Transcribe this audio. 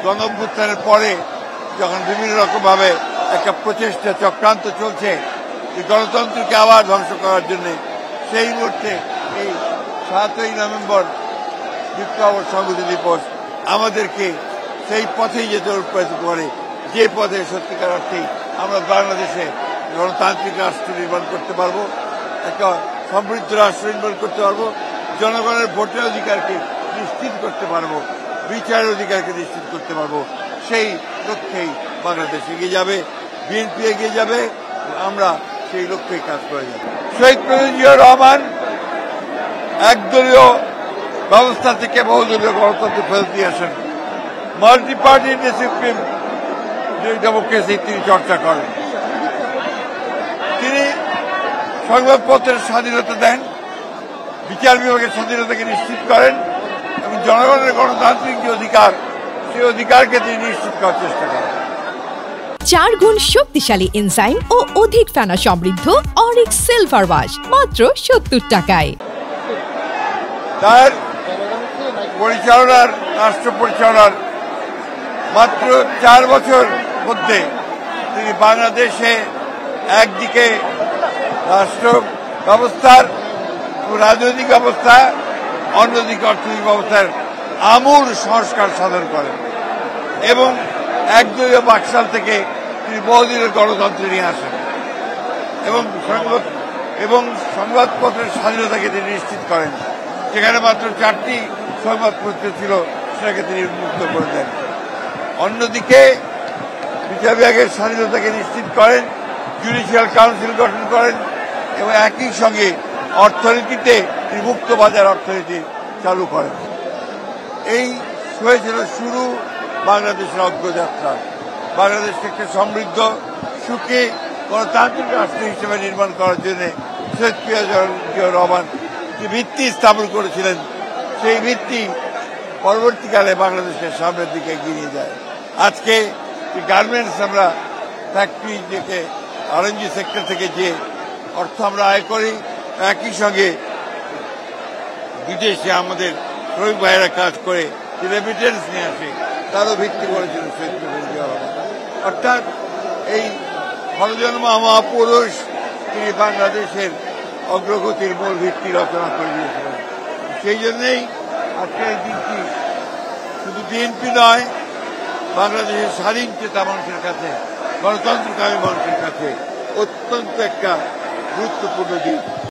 গণঅভ্যুত্থানের পরে যখন বিভিন্ন রকমভাবে একটা প্রচেষ্টা চক্রান্ত চলছে গণতন্ত্রকে আবার ধ্বংস করার জন্য, সেই মুহূর্তে এই 7ই নভেম্বর বিপ্লব সংহতি দিবস আমাদেরকে সেই পথেই যেতে উৎপ্রেরিত করে, যে পথে সত্যিকার অর্থেই আমরা বাংলাদেশে গণতান্ত্রিক রাষ্ট্র নির্মাণ করতে পারবো, একটা সমৃদ্ধ রাষ্ট্র নির্মাণ করতে পারবো, জনগণের ভোটের অধিকারকে নিশ্চিত করতে পারবো, বিচারের অধিকারকে নিশ্চিত করতে পারবো। সেই লক্ষ্যেই বাংলাদেশ এগিয়ে যাবে, বিএনপি এগিয়ে যাবে, আমরা সেই লক্ষ্যেই কাজ করে যাব। শহীদ প্রেসিডেন্ট জিয়াউর রহমান একদলীয় ব্যবস্থা থেকে বহুদলীয় গণতন্ত্র ফেরত দিয়ে আসেন, মাল্টি পার্টি ডিসিপ্লিন ডেমোক্রেসি তিনি চর্চা করেন। তিনি সংবাদপত্রের স্বাধীনতা দেন, বিচার বিভাগের স্বাধীনতাকে নিশ্চিত করেন এবং জনগণের গণতান্ত্রিক যে অধিকার, সেই অধিকারকে তিনি নিশ্চিত করার চেষ্টা করেন। 4 গুণ শক্তিশালী এনজাইম ও অধিক ফেনা সমৃদ্ধ অরিক্স সিলভার ওয়াশ মাত্র 70 টাকায়। তার পরিচালনার রাষ্ট্র পরিচালনার মাত্র 4 বছর মধ্যে তিনি বাংলাদেশে একদিকে রাষ্ট্র ব্যবস্থার রাজনৈতিক ব্যবস্থা, অন্যদিকে অর্থনৈতিক ব্যবস্থার আমূল সংস্কার সাধন করেন এবং একদলীয় বাকশাল থেকে তিনি বহুদলীয় গণতন্ত্রে নিয়ে আসেন এবং সংবাদপত্রের স্বাধীনতাকে তিনি নিশ্চিত করেন। যেখানে মাত্র 4টি সংবাদপত্র ছিল সেটাকে তিনি উন্মুক্ত করে দেন। অন্যদিকে বিচার বিভাগের স্বাধীনতাকে নিশ্চিত করেন, জুডিশিয়াল কাউন্সিল গঠন করেন এবং একই সঙ্গে অর্থনীতিতে তিনি মুক্ত বাজার অর্থনীতি চালু করেন। এই হয়েছিল শুরু বাংলাদেশের অগ্রযাত্রা। বাংলাদেশকে একটা সমৃদ্ধ, সুখী গণতান্ত্রিক রাষ্ট্র হিসেবে নির্মাণ করার জন্য শহীদ জিয়াউর রহমান যে ভিত্তি স্থাপন করেছিলেন, সেই ভিত্তি পরবর্তীকালে বাংলাদেশের সামনের দিকে এগিয়ে নিয়ে যায়। আজকে গার্মেন্টস আমরা ফ্যাক্টরি থেকে আরএনজি সেক্টর থেকে যে অর্থ আমরা আয় করি, একই সঙ্গে বিদেশে আমাদের শ্রমিক ভাইয়েরা কাজ করে যে রেমিটেন্স নিয়ে আসে, তারও ভিত্তি করেছিল শহীদ প্রেসিডেন্ট জিয়াউর রহমান। অর্থাৎ এই হরজন্মা মহাপুরুষ তিনি বাংলাদেশের অগ্রগতির মূল ভিত্তি রচনা করে দিয়েছিলেন। সেই জন্যেই আজকের এই দিনটি শুধু বিএনপি নয়, বাংলাদেশের স্বাধীন চেতা মানুষের কাছে, গণতন্ত্রকামী মানুষের কাছে অত্যন্ত একটা গুরুত্বপূর্ণ দিন।